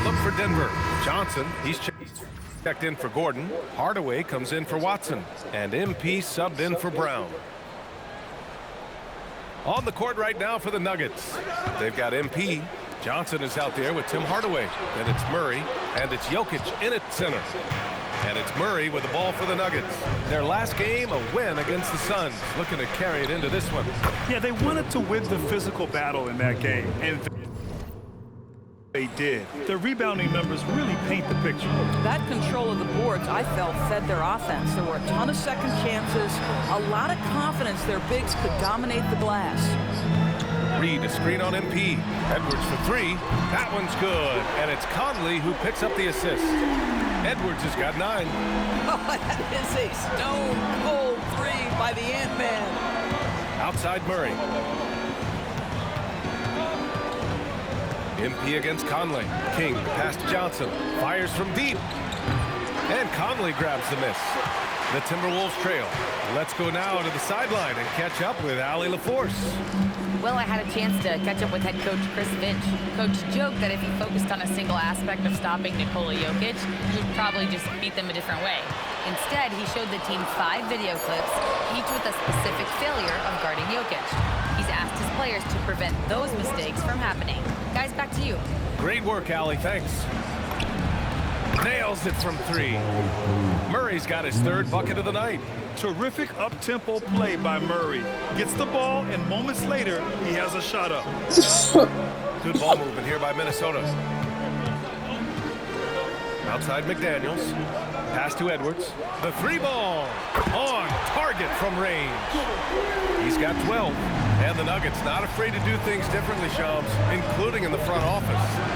Look for Denver. Johnson, he's checked in for Gordon. Hardaway comes in for Watson. And MP subbed in for Brown. On the court right now for the Nuggets. They've got MP. Johnson is out there with Tim Hardaway. Then it's Murray. And it's Jokic in at center. And it's Murray with the ball for the Nuggets. Their last game, a win against the Suns. Looking to carry it into this one. Yeah, they wanted to win the physical battle in that game. And they did. Their rebounding numbers really paint the picture. That control of the boards, I felt, fed their offense. There were a ton of second chances, a lot of confidence their bigs could dominate the glass. Reed, a screen on MP. Edwards for three. That one's good. And it's Conley who picks up the assist. Edwards has got 9. Oh, that is a stone-cold three by the Ant-Man. Outside Murray. MP against Conley. King past Johnson. Fires from deep. And Conley grabs the miss. The Timberwolves trail. Let's go now to the sideline and catch up with Allie LaForce. Well, I had a chance to catch up with head coach Chris Finch. Coach joked that if he focused on a single aspect of stopping Nikola Jokic, he would probably just beat them a different way. Instead, he showed the team 5 video clips, each with a specific failure of guarding Jokic. He's asked his players to prevent those mistakes from happening. Guys, back to you. Great work, Allie. Thanks. Nails it from 3. Murray's got his 3rd bucket of the night. Terrific up-tempo play by Murray. Gets the ball, and moments later, he has a shot up. Good ball movement here by Minnesota. Outside McDaniels. Pass to Edwards. The 3-ball. On target from range. He's got 12. And the Nuggets not afraid to do things differently, Shams, including in the front office.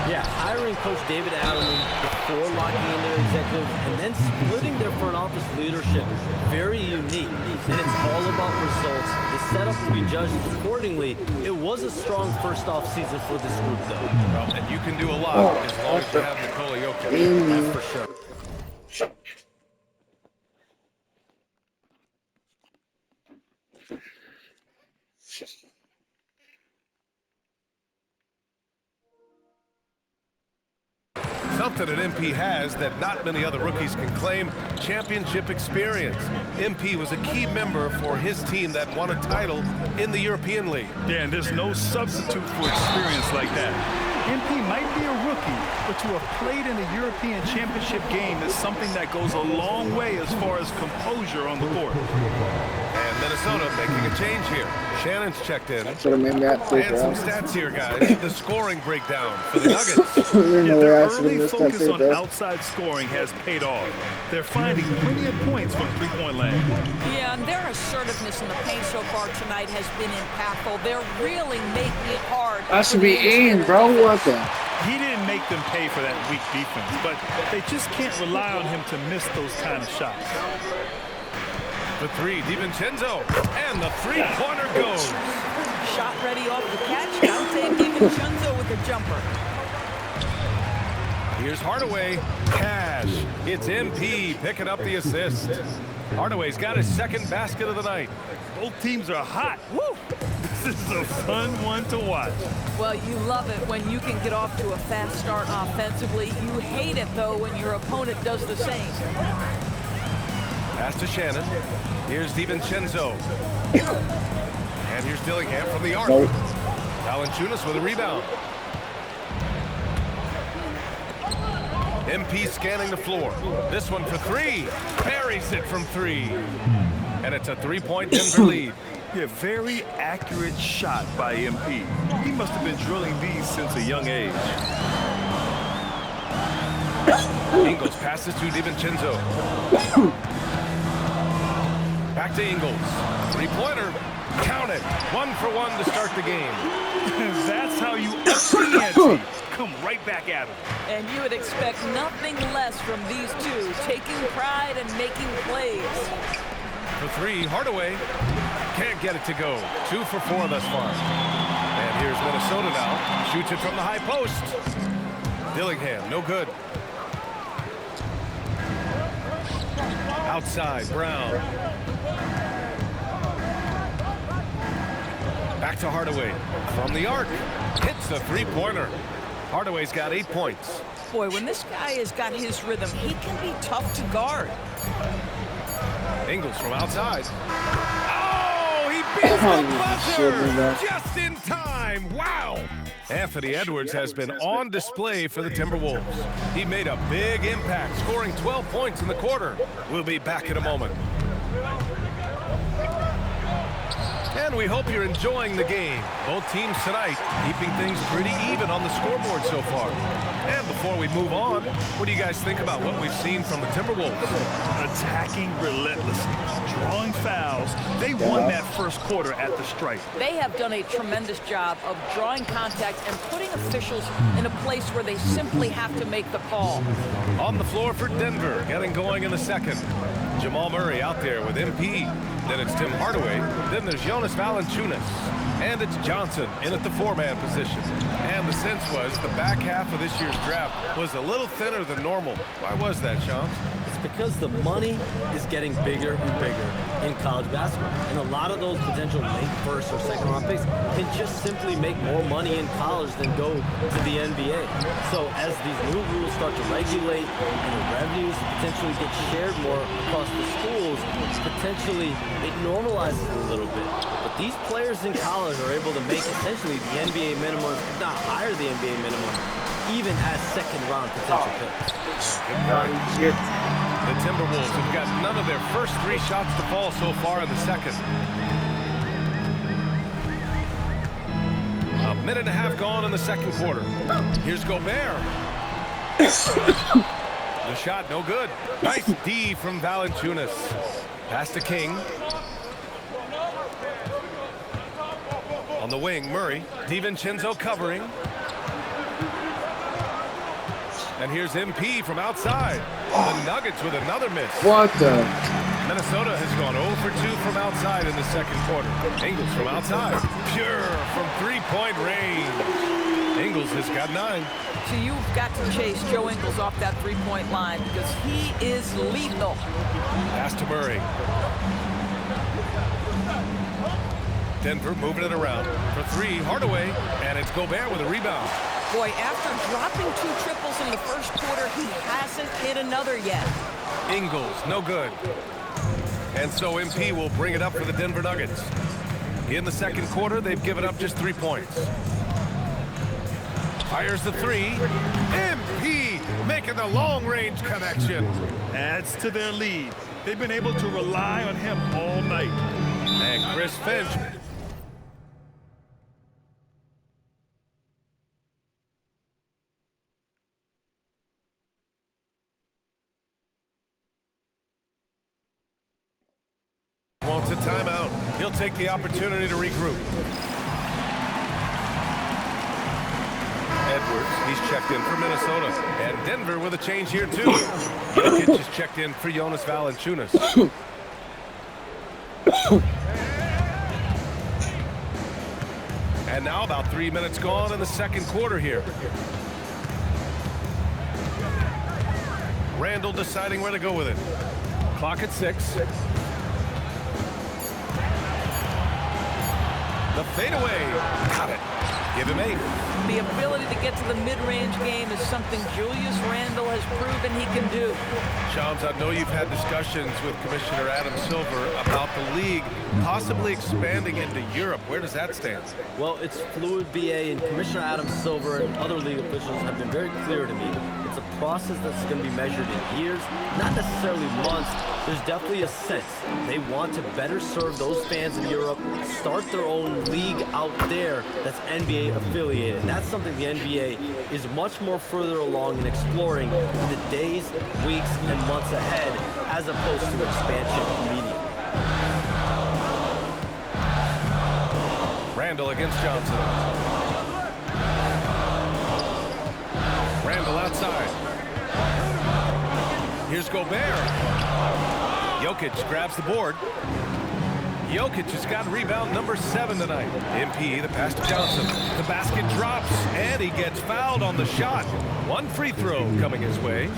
Yeah, hiring Coach David Adelman before locking in their executives and then splitting their front office leadership. Very unique. And it's all about results. The setup will be judged accordingly. It was a strong first off season for this group, though. Well, and you can do a lot as long as you have Nikola Jokic. That's for sure. Something that MP has that not many other rookies can claim: championship experience. MP was a key member for his team that won a title in the European League. Yeah, and there's no substitute for experience like that. MP might be a rookie, but to have played in a European championship game is something that goes a long way as far as composure on the court. And Minnesota making a change here. Shannon's checked in. Should have made that free And some stats here, guys. The scoring breakdown for the Nuggets. Their early focus on outside scoring has paid off. They're finding plenty of points from three-point land. Yeah, and their assertiveness in the paint so far tonight has been impactful. They're really making it hard. That should be in, bro. What the? He didn't make them pay for that weak defense, but they just can't rely on him to miss those kind of shots. The 3, DiVincenzo, and the 3-pointer goes. Shot ready off the catch. Dante DiVincenzo with a jumper. Here's Hardaway. Cash. It's MP picking up the assist. Hardaway's got his 2nd basket of the night. Both teams are hot. Woo! This is a fun one to watch. Well, you love it when you can get off to a fast start offensively. You hate it, though, when your opponent does the same. Pass to Shannon. Here's DiVincenzo. And here's Dillingham from the arc. Nope. Valanciunas with a rebound. MP scanning the floor. This one for 3. Buries it from 3. And it's a 3-point Denver lead. Yeah, very accurate shot by MP. He must have been drilling these since a young age. Ingles passes to DiVincenzo. Back to Ingles. 3-pointer. Count it. 1 for 1 to start the game. That's how you up the ante. Come right back at him. And you would expect nothing less from these two, taking pride and making plays. For 3, Hardaway. Can't get it to go. 2 for 4 thus far. And here's Minnesota now. Shoots it from the high post. Dillingham, no good. Outside, Brown. Back to Hardaway. From the arc. Hits the 3-pointer. Hardaway's got 8 points. Boy, when this guy has got his rhythm, he can be tough to guard. Ingles from outside. Oh, he beats the buzzer just in time. Wow. Anthony Edwards has been on display for the Timberwolves. He made a big impact, scoring 12 points in the quarter. We'll be back in a moment. And we hope you're enjoying the game. Both teams tonight keeping things pretty even on the scoreboard so far. And before we move on, what do you guys think about what we've seen from the Timberwolves? Attacking relentlessly, drawing fouls. They won that first quarter at the stripe. They have done a tremendous job of drawing contact and putting officials in a place where they simply have to make the call. On the floor for Denver, getting going in the second. Jamal Murray out there with MP. Then it's Tim Hardaway. Then there's Jonas Valanciunas. And it's Johnson in at the 4-man position. And the sense was the back half of this year's draft was a little thinner than normal. Why was that, Sean? It's because the money is getting bigger and bigger in college basketball. And a lot of those potential late first or second round picks can just simply make more money in college than go to the NBA. So as these new rules start to regulate and the revenues potentially get shared more across the schools, potentially it normalizes it a little bit. But these players in college are able to make essentially the NBA minimum, if not higher the NBA minimum, even as second-round potential picks. The Timberwolves have got none of their first 3 shots to fall so far in the second. A minute and a half gone in the second quarter. Here's Gobert. The shot, no good. Nice D from Valanciunas. Pass to King. On the wing, Murray. DiVincenzo covering. And here's MP from outside. The Nuggets with another miss. What the? Minnesota has gone 0 for 2 from outside in the second quarter. Ingles from outside. Pure from 3-point range. Ingles has got 9. So you've got to chase Joe Ingles off that 3-point line because he is lethal. Pass to Murray. Denver moving it around for 3. Hardaway, and it's Gobert with a rebound. Boy, after dropping 2 triples in the first quarter, he hasn't hit another yet. Ingles, no good. And so MP will bring it up for the Denver Nuggets. In the second quarter, they've given up just 3 points. Fires the 3. MP making the long-range connection. Adds to their lead. They've been able to rely on him all night. And Chris Finch. Wants a timeout. He'll take the opportunity to regroup. Edwards, he's checked in for Minnesota. And Denver with a change here, too. Jokic is checked in for Jonas Valanciunas. And now about 3 minutes gone in the second quarter here. Randall deciding where to go with it. Clock at 6. The fadeaway. Got it. Give him 8. The ability to get to the mid-range game is something Julius Randle has proven he can do. Shams, I know you've had discussions with Commissioner Adam Silver about the league possibly expanding into Europe. Where does that stand? Well, it's fluid, BA, and Commissioner Adam Silver and other league officials have been very clear to me. It's a process that's going to be measured in years, not necessarily months. There's definitely a sense they want to better serve those fans in Europe, start their own league out there that's NBA affiliated. And that's something the NBA is much more further along in exploring in the days, weeks, and months ahead, as opposed to expansion immediately. Randall against Johnson. Randall outside. Here's Gobert. Jokic grabs the board. Jokic has got rebound number 7 tonight. MP, the pass to Johnson. The basket drops, and he gets fouled on the shot. 1 free throw coming his way.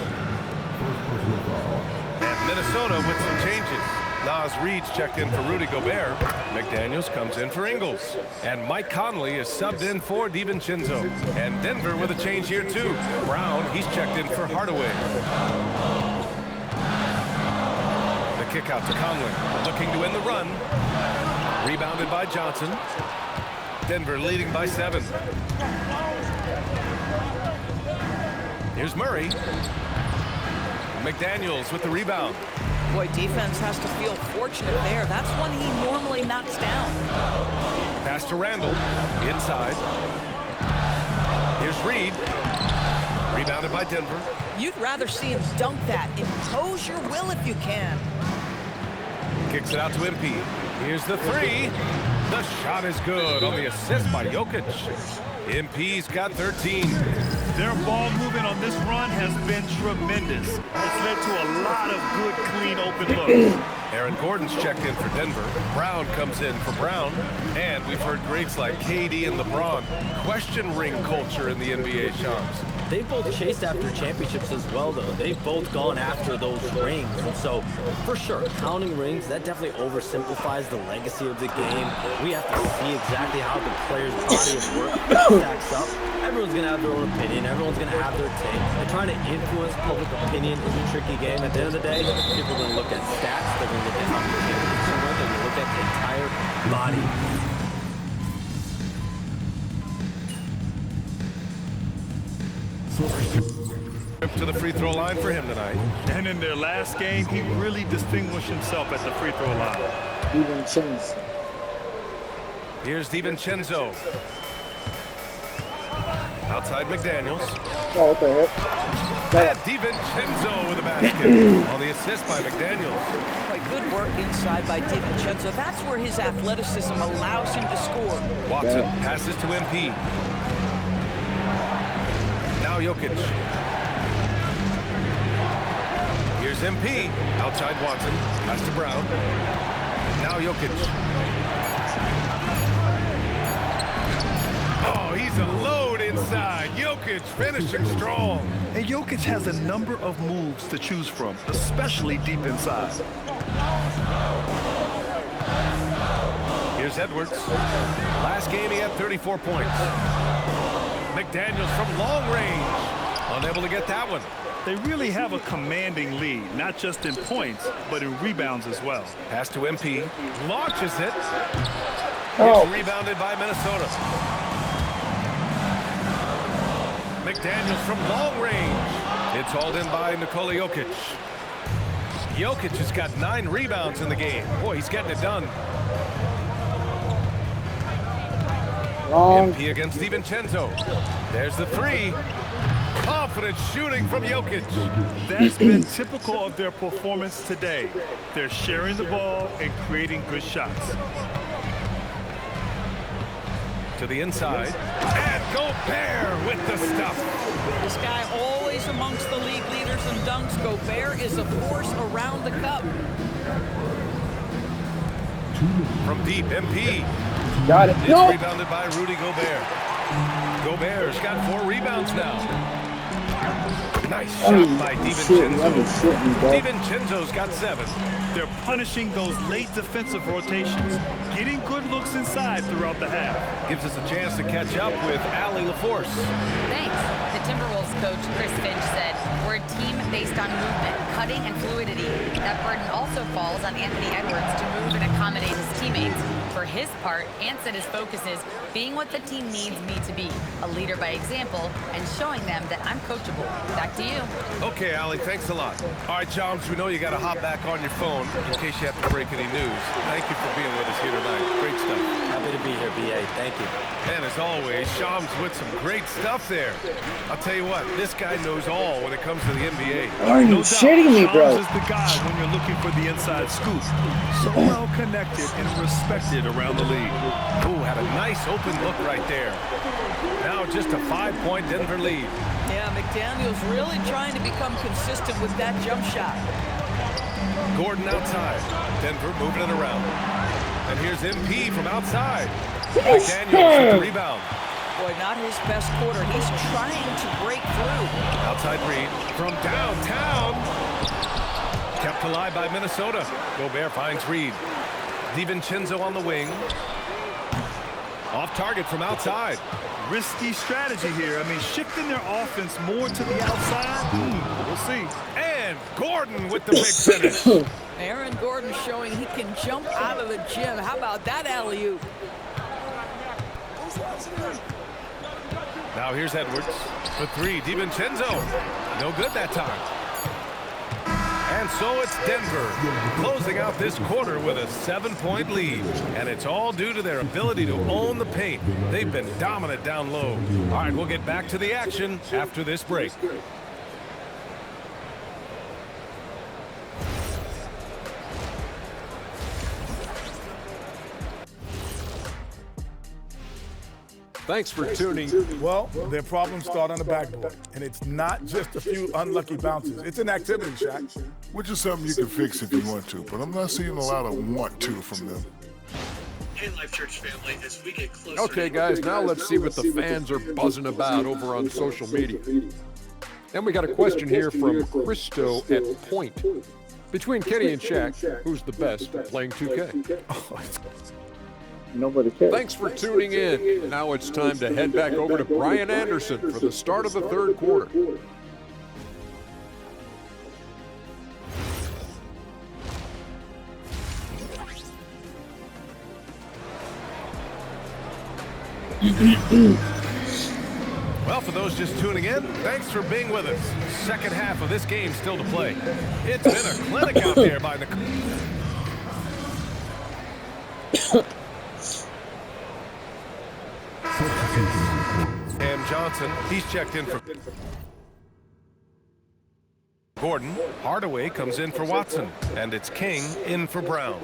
And Minnesota with some changes. Nas Reed's checked in for Rudy Gobert. McDaniels comes in for Ingles. And Mike Conley is subbed in for DiVincenzo. And Denver with a change here too. Brown, he's checked in for Hardaway. The kick out to Conley, looking to win the run. Rebounded by Johnson. Denver leading by 7. Here's Murray. McDaniels with the rebound. Boy, defense has to feel fortunate there. That's one he normally knocks down. Pass to Randall. Inside. Here's Reed. Rebounded by Denver. You'd rather see him dunk that. Impose your will if you can. Kicks it out to MP. Here's the 3. The shot is good on the assist by Jokic. MP's got 13. Their ball movement on this run has been tremendous. It's led to a lot of good, clean, open looks. Aaron Gordon's checked in for Denver. Brown comes in for Brown. And we've heard greats like KD and LeBron question ring culture in the NBA, Shams. They've both chased after championships as well, though. They've both gone after those rings. And so, for sure, counting rings, that definitely oversimplifies the legacy of the game. We have to see exactly how the player's body of work stacks up. Everyone's going to have their own opinion. Everyone's going to have their take. And trying to influence public opinion is a tricky game. At the end of the day, people are going to look at stats. They're going to look at how many championships you win. They're going to look at the entire body. To the free throw line for him tonight. And in their last game, he really distinguished himself at the free throw line. DiVincenzo. Here's DiVincenzo. Outside McDaniels. Oh, what the heck? And DiVincenzo with a basket on the assist by McDaniels. Boy, good work inside by DiVincenzo. That's where his athleticism allows him to score. Watson passes to MP. Now Jokic. Here's MP. Outside Watson. Pass to Brown. Now Jokic. Oh, he's a load inside. Jokic finishing strong. And Jokic has a number of moves to choose from, especially deep inside. Here's Edwards. Last game he had 34 points. McDaniels from long range. Unable to get that one. They really have a commanding lead, not just in points, but in rebounds as well. Pass to MP. Launches it. Oh. It's rebounded by Minnesota. McDaniels from long range. It's hauled in by Nikola Jokic. Jokic has got 9 rebounds in the game. Boy, he's getting it done. Wrong. MP against DiVincenzo. There's the 3. Confident shooting from Jokic. That's been typical of their performance today. They're sharing the ball and creating good shots. To the inside. And Gobert with the stuff. This guy always amongst the league leaders in dunks. Gobert is a force around the cup. From deep, MP. Got it. It's No. rebounded by Rudy Gobert. Gobert's got 4 rebounds now. Nice shot by DiVincenzo. DiVincenzo's got 7. They're punishing those late defensive rotations, getting good looks inside throughout the half. Gives us a chance to catch up with Allie LaForce. Thanks. The Timberwolves coach, Chris Finch, said, "We're a team based on movement, cutting, and fluidity. That burden also falls on Anthony Edwards to move and accommodate his teammates. For his part, Ant said his focus is being what the team needs me to be, a leader by example, and showing them that I'm coachable." Back to you. Okay, Allie, thanks a lot. All right, Joms, we know you got to hop back on your phone in case you have to break any news. Thank you for being with us here tonight. Great stuff. Happy to be here, BA. Thank you. And as always, Shams with some great stuff there. I'll tell you what, this guy knows all when it comes to the NBA. Are you shitting me, bro? Shams is the guy when you're looking for the inside scoop. So well connected and respected around the league. Ooh, had a nice open look right there. Now just a 5-point Denver lead. Yeah, McDaniels really trying to become consistent with that jump shot. Gordon outside. Denver moving it around. And here's MP from outside. McDaniels with the rebound. Boy, not his best quarter. He's trying to break through. Outside Reed from downtown. Kept alive by Minnesota. Gobert finds Reed. DiVincenzo on the wing. Off target from outside. Risky strategy here. I mean, shifting their offense more to the outside. We'll see. And Gordon with the big finish. Aaron Gordon showing he can jump out of the gym. How about that alley-oop? Now here's Edwards for three. DiVincenzo. No good that time. And so it's Denver closing out this quarter with a 7-point lead. And it's all due to their ability to own the paint. They've been dominant down low. All right, we'll get back to the action after this break. Thanks for tuning. Well, their problems start on the backboard, and it's not just a few unlucky bounces. It's an activity, Shaq. Which is something you can fix if you want to, but I'm not seeing a lot of want to from them. Hey, Life Church family, as we get closer. Okay, guys, now let's see what the fans are buzzing about over on social media. And we got a question here from Christo at Point. Between Kenny and Shaq, who's the best at playing 2K? Nobody cares. Thanks for tuning in. Now it's time to head back over to Brian Anderson for the start of the third quarter. Well, for those just tuning in, thanks for being with us. Second half of this game still to play. It's been a clinic out there by the... Cam Johnson, he's checked in for Gordon. Hardaway comes in for Watson, and it's King in for Brown.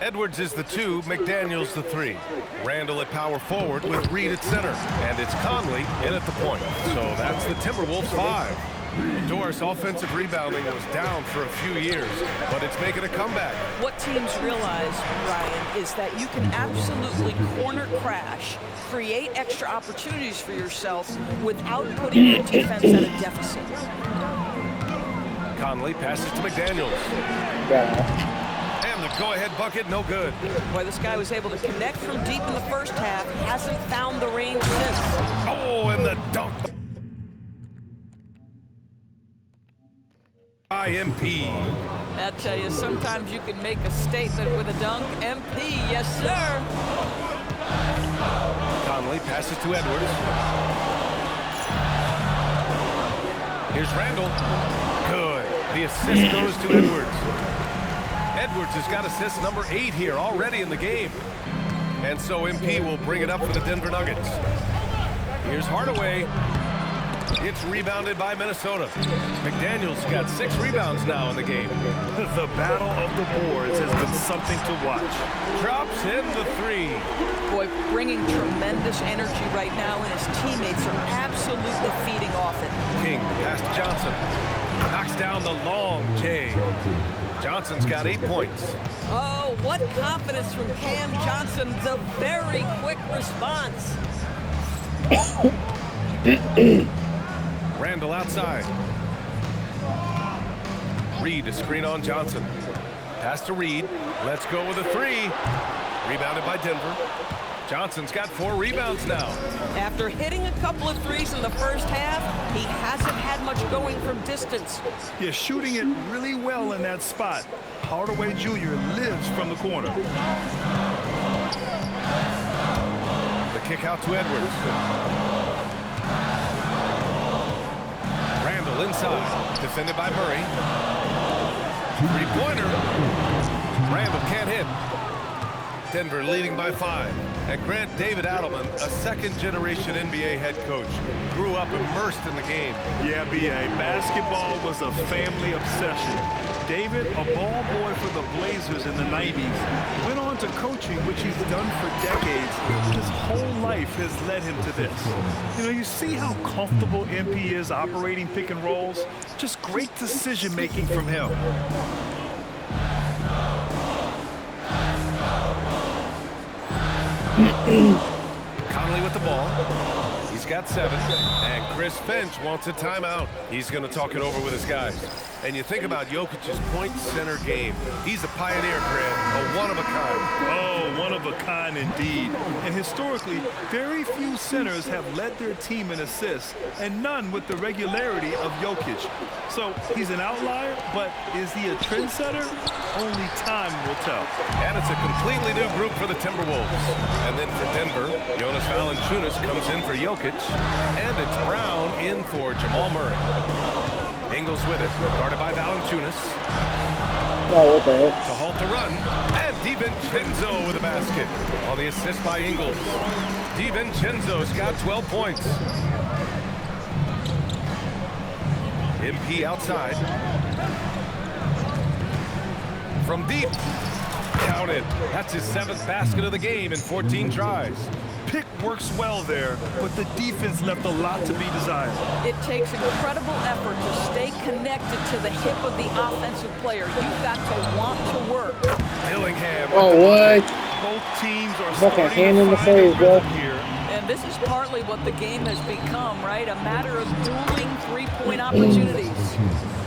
Edwards is the 2, McDaniels the 3. Randall at power forward with Reed at center, and it's Conley in at the point. So that's the Timberwolves 5. Doris offensive rebounding was down for a few years, but it's making a comeback. What teams realize, Ryan, is that you can absolutely corner crash, create extra opportunities for yourself without putting your defense at a deficit. Conley passes to McDaniels. And the go-ahead bucket, no good. Boy, this guy was able to connect from deep in the first half, hasn't found the range since. Oh, and the dunk. MP. I tell you, sometimes you can make a statement with a dunk. MP, yes, sir. Conley passes to Edwards. Here's Randall. Good. The assist goes to Edwards. Edwards has got assist number 8 here already in the game. And so MP will bring it up for the Denver Nuggets. Here's Hardaway. It's rebounded by Minnesota. McDaniels got 6 rebounds now in the game. The battle of the boards has been something to watch. Drops in the 3. Boy, bringing tremendous energy right now, and his teammates are absolutely feeding off it. King past Johnson. Knocks down the long J. Johnson's got 8 points. Oh, what confidence from Cam Johnson. The very quick response. Randall outside. Reed, a screen on Johnson. Pass to Reed. Let's go with a 3. Rebounded by Denver. Johnson's got 4 rebounds now. After hitting a couple of threes in the first half, he hasn't had much going from distance. Yeah, shooting it really well in that spot. Hardaway Jr. lives from the corner. The kick out to Edwards. Randall inside. Defended by Murray. 3-pointer. Randall can't hit. Denver leading by 5. And Grant David Adelman, a second-generation NBA head coach, grew up immersed in the game. Yeah, B.A. Basketball was a family obsession. David, a ball boy for the Blazers in the 90s, went on to coaching, which he's done for decades. His whole life has led him to this. You know, you see how comfortable MP is operating pick and rolls? Just great decision-making from him. Conley with the ball. He's got 7. And Chris Finch wants a timeout. He's going to talk it over with his guys. And you think about Jokic's point center game. He's a pioneer, Grant, a one-of-a-kind. Oh, one of a kind indeed. And historically, very few centers have led their team in assists, and none with the regularity of Jokic. So he's an outlier, but is he a trendsetter? Only time will tell. And it's a completely new group for the Timberwolves. And then for Denver, Jonas Valanciunas comes in for Jokic, and it's Brown in for Jamal Murray. Ingles with it, guarded by Valanciunas. Oh, what the heck? To halt the run, and DiVincenzo with a basket. On the assist by Ingles. DiVincenzo's got 12 points. MP outside. From deep. Counted. That's his 7th basket of the game in 14 tries. Pick works well there, but the defense left a lot to be desired. It takes incredible effort to stay connected to the hip of the offensive player. You've got to want to work. Dillingham. Oh, what? Both teams are Fucking starting hand in to the find a face, bro. rhythm here. And this is partly what the game has become, right? A matter of dueling three-point opportunities.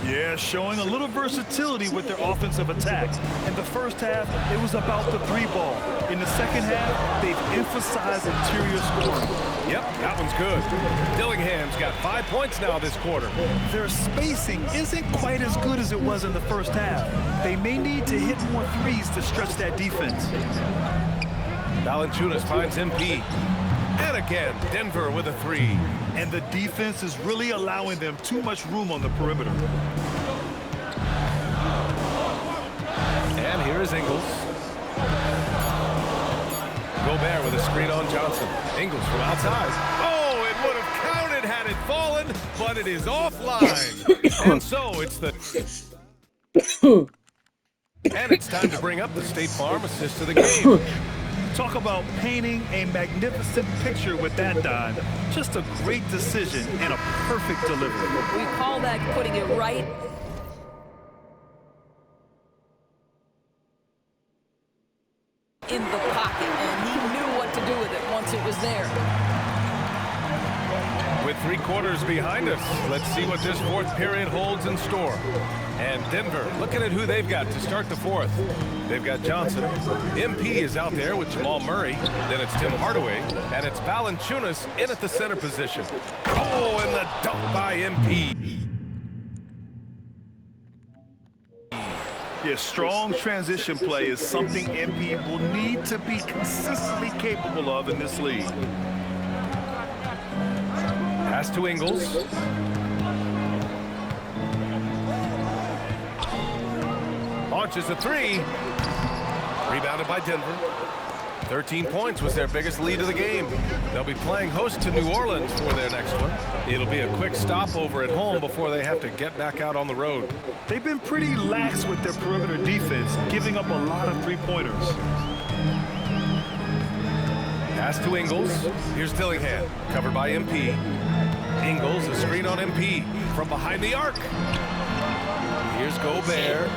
Yeah, showing a little versatility with their offensive attack. In the first half, it was about the 3-ball. In the second half, they've emphasized interior scoring. Yep, that one's good. Dillingham's got 5 points now this quarter. Their spacing isn't quite as good as it was in the first half. They may need to hit more threes to stretch that defense. Valanciunas finds MP. And again, Denver with a 3. And the defense is really allowing them too much room on the perimeter. And here is Ingles. Gobert with a screen on Johnson. Ingles from outside. Oh, it would have counted had it fallen, but it is offline. And so it's the... And it's time to bring up the State Farm assist of the game. Talk about painting a magnificent picture with that dime. Just a great decision and a perfect delivery. We call that putting it right in the pocket, and he knew what to do with it once it was there. With 3 quarters behind us, let's see what this 4th period holds in store. And Denver, looking at who they've got to start the 4th. They've got Johnson. MP is out there with Jamal Murray. Then it's Tim Hardaway. And it's Valanciunas in at the center position. Oh, and the dunk by MP. Yeah, strong transition play is something MP will need to be consistently capable of in this league. Pass to Ingles. Launches a 3. Rebounded by Denver. 13 points was their biggest lead of the game. They'll be playing host to New Orleans for their next one. It'll be a quick stopover at home before they have to get back out on the road. They've been pretty lax with their perimeter defense, giving up a lot of 3-pointers. Pass to Ingles. Here's Dillingham, covered by MP. Ingles, a screen on MP from behind the arc. Here's Gobert.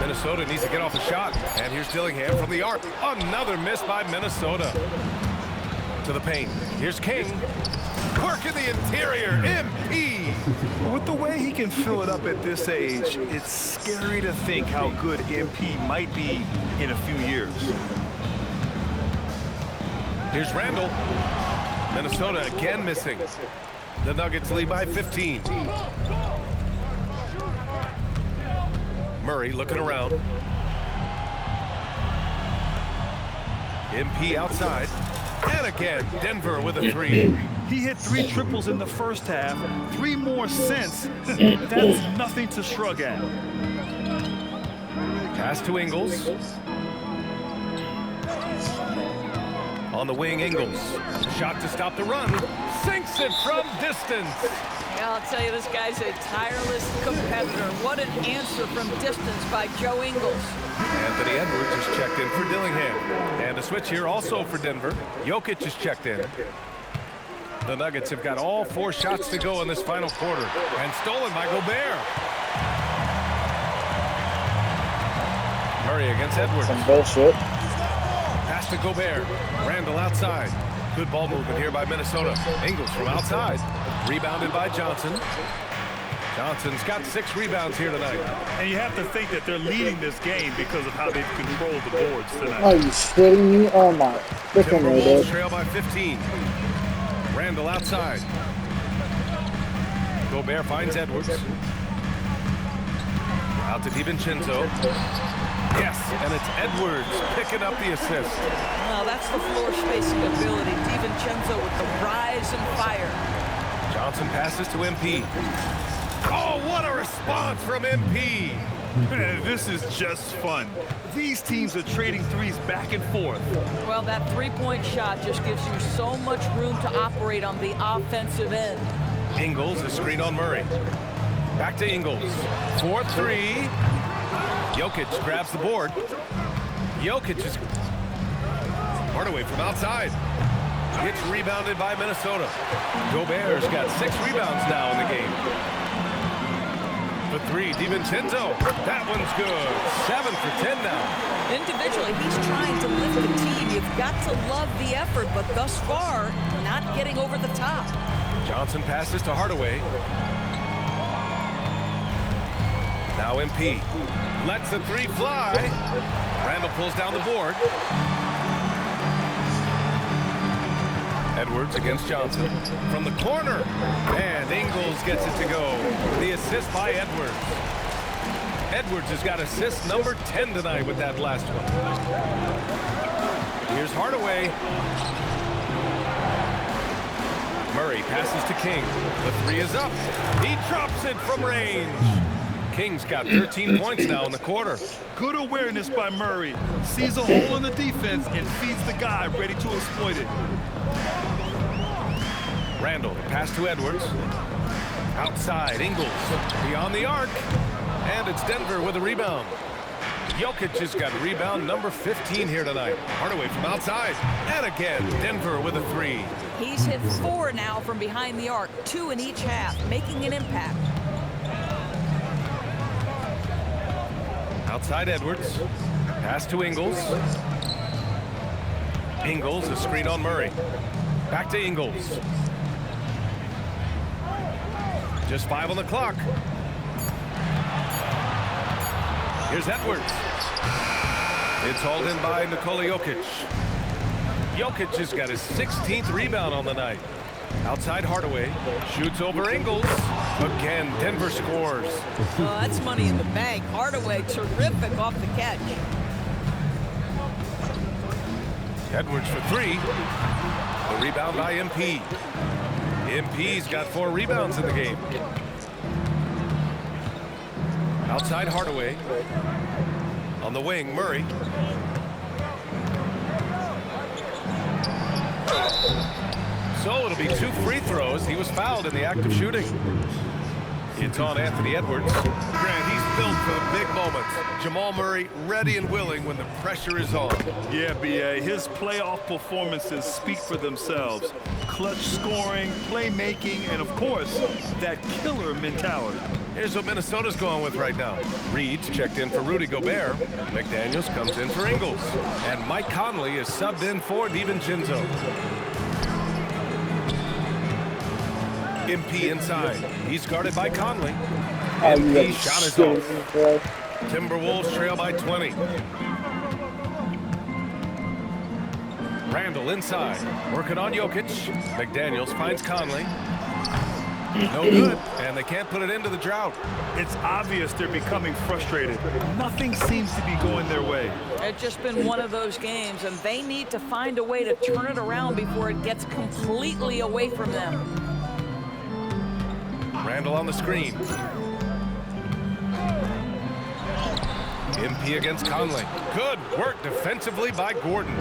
Minnesota needs to get off a shot. And here's Dillingham from the arc. Another miss by Minnesota. To the paint. Here's King. Work in the interior. MP. With the way he can fill it up at this age, it's scary to think how good MP might be in a few years. Here's Randall. Minnesota again missing. The Nuggets lead by 15. Murray looking around. MP outside. And again, Denver with a 3. He hit 3 triples in the first half, 3 more since. That's nothing to shrug at. Pass to Ingles. On the wing, Ingles. Shot to stop the run. Sinks it from distance. Yeah, I'll tell you, this guy's a tireless competitor. What an answer from distance by Joe Ingles. Anthony Edwards is checked in for Dillingham. And a switch here also for Denver. Jokic is checked in. The Nuggets have got all 4 shots to go in this final quarter. And stolen by Gobert. Murray against Edwards. Some bullshit. Pass to Gobert. Randall outside. Good ball movement here by Minnesota. Ingles from outside. Rebounded by Johnson. Johnson's got 6 rebounds here tonight. And you have to think that they're leading this game because of how they've controlled the boards tonight. Are you shitting me? Oh my freaking Timberwolves god. trail by 15. Randall outside. Gobert finds Edwards. Out to DiVincenzo. Yes, and it's Edwards picking up the assist. Well, that's the floor spacing ability. DiVincenzo with the rise and fire. Johnson passes to MP. Oh, what a response from MP. Man, this is just fun. These teams are trading threes back and forth. Well, that three-point shot just gives you so much room to operate on the offensive end. Ingles, a screen on Murray. Back to Ingles. 4-3. Jokic grabs the board. Jokic is Hardaway from outside. Gets rebounded by Minnesota. Gobert's got 6 rebounds now in the game. For 3, DiVincenzo. That one's good. 7 for 10 now. Individually, he's trying to lift the team. You've got to love the effort, but thus far, not getting over the top. Johnson passes to Hardaway. Now MP. Lets the 3 fly. Randall pulls down the board. Edwards against Johnson. From the corner. And Ingles gets it to go. The assist by Edwards. Edwards has got assist number 10 tonight with that last one. Here's Hardaway. Murray passes to King. The 3 is up. He drops it from range. King's got 13 points now in the quarter. Good awareness by Murray. Sees a hole in the defense and feeds the guy ready to exploit it. Randall, pass to Edwards. Outside, Ingles. Beyond the arc. And it's Denver with a rebound. Jokic has got rebound number 15 here tonight. Hardaway from outside. And again, Denver with a 3. He's hit 4 now from behind the arc, 2 in each half, making an impact. Outside Edwards. Pass to Ingles. Ingles, a screen on Murray. Back to Ingles. Just 5 on the clock. Here's Edwards. It's hauled in by Nikola Jokic. Jokic has got his 16th rebound on the night. Outside Hardaway. Shoots over Ingles. Again, Denver scores. Oh, that's money in the bank. Hardaway, terrific off the catch. Edwards for 3. The rebound by MP. MP's got 4 rebounds in the game. Outside Hardaway. On the wing, Murray. So it'll be 2 free throws. He was fouled in the act of shooting. It's on Anthony Edwards. Grant, he's built for the big moments. Jamal Murray ready and willing when the pressure is on. Yeah, B.A. His playoff performances speak for themselves. Clutch scoring, playmaking, and of course, that killer mentality. Here's what Minnesota's going with right now. Reed's checked in for Rudy Gobert. McDaniels comes in for Ingles. And Mike Conley is subbed in for DiVincenzo. MP inside. He's guarded by Conley. MP shot is off. Timberwolves trail by 20. Randall inside. Working on Jokic. McDaniels finds Conley. No good. And they can't put it into the drought. It's obvious they're becoming frustrated. Nothing seems to be going their way. It's just been one of those games, and they need to find a way to turn it around before it gets completely away from them. Randall on the screen. MP against Conley. Good work defensively by Gordon.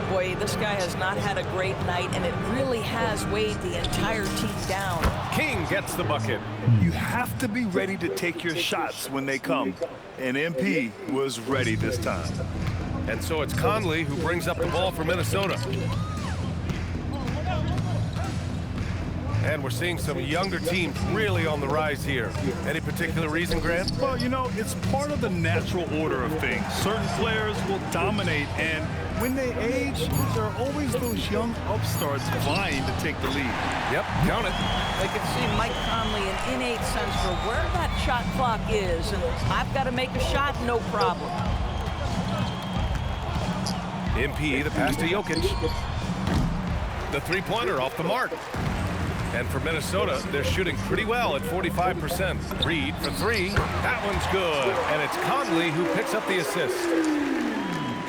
Boy, this guy has not had a great night, and it really has weighed the entire team down. King gets the bucket. You have to be ready to take your shots when they come. And MP was ready this time. And so it's Conley who brings up the ball for Minnesota. And we're seeing some younger teams really on the rise here. Any particular reason, Grant? Well, you know, it's part of the natural order of things. Certain players will dominate, and when they age, there are always those young upstarts vying to take the lead. Yep, count it. I can see Mike Conley an innate sense for where that shot clock is, and I've got to make a shot, no problem. MP, the pass to Jokic. The three-pointer off the mark. And for Minnesota, they're shooting pretty well at 45%. Reed for three. That one's good. And it's Conley who picks up the assist.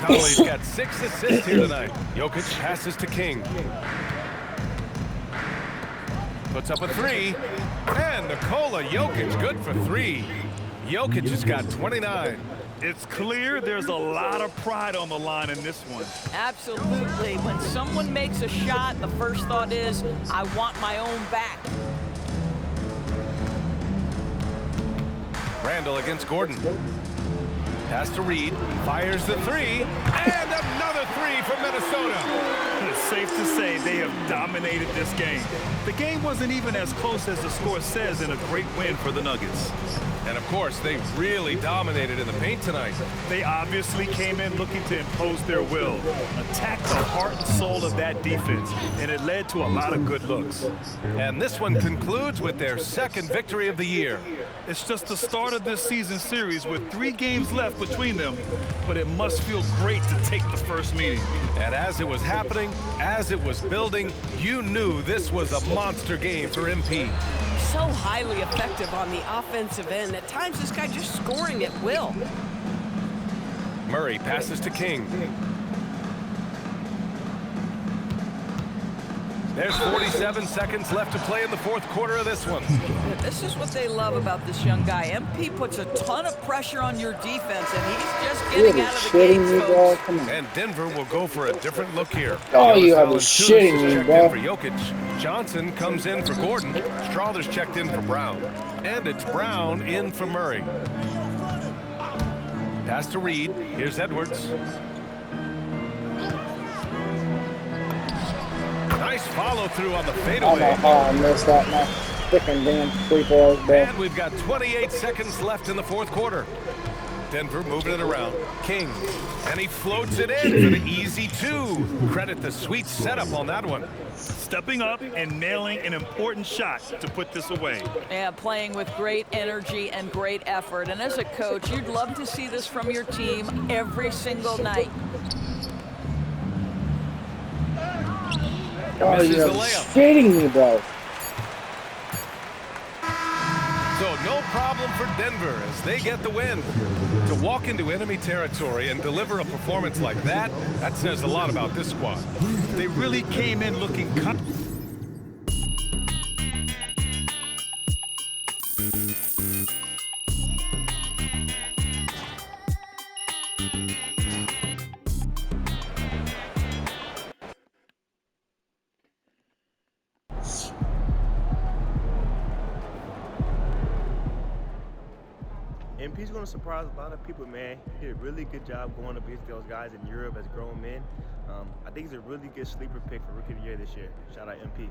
Conley's got 6 assists here tonight. Jokic passes to King. Puts up a three. And Nikola Jokic good for 3. Jokic has got 29. It's clear there's a lot of pride on the line in this one. Absolutely. When someone makes a shot, the first thought is, I want my own back. Randall against Gordon. Pass to Reed. Fires the three. And another three from Minnesota. It's safe to say they have dominated this game. The game wasn't even as close as the score says in a great win for the Nuggets. And of course, they really dominated in the paint tonight. They obviously came in looking to impose their will, attack the heart and soul of that defense, and it led to a lot of good looks. And this one concludes with their second victory of the year. It's just the start of this season series with 3 games left between them, but it must feel great to take the first meeting. And as it was happening, as it was building, you knew this was a monster game for MP. So highly effective on the offensive end. At times, this guy just scoring at will. Murray passes to King. There's 47 seconds left to play in the fourth quarter of this one. This is what they love about this young guy. MP puts a ton of pressure on your defense, and he's just getting out of the gates, folks. And Denver will go for a different look here. Oh, you have a shitting me, bro. For Jokic. Johnson comes in for Gordon. Strawther's checked in for Brown. And it's Brown in for Murray. Pass to Reed. Here's Edwards. Nice follow-through on the fadeaway. Oh, I missed that, man. Freaking damn free throws, bro. And we've got 28 seconds left in the fourth quarter. Denver moving it around. King. And he floats it in for the easy 2. Credit the sweet setup on that one. Stepping up and nailing an important shot to put this away. Yeah, playing with great energy and great effort. And as a coach, you'd love to see this from your team every single night. Oh, Misses you're the layup. shitting me, bro. So no problem for Denver as they get the win. To walk into enemy territory and deliver a performance like that, that says a lot about this squad. They really came in looking MP's going to surprise a lot of people, man. He did a really good job going up against those guys in Europe as grown men. I think he's a really good sleeper pick for Rookie of the Year this year. Shout out MP.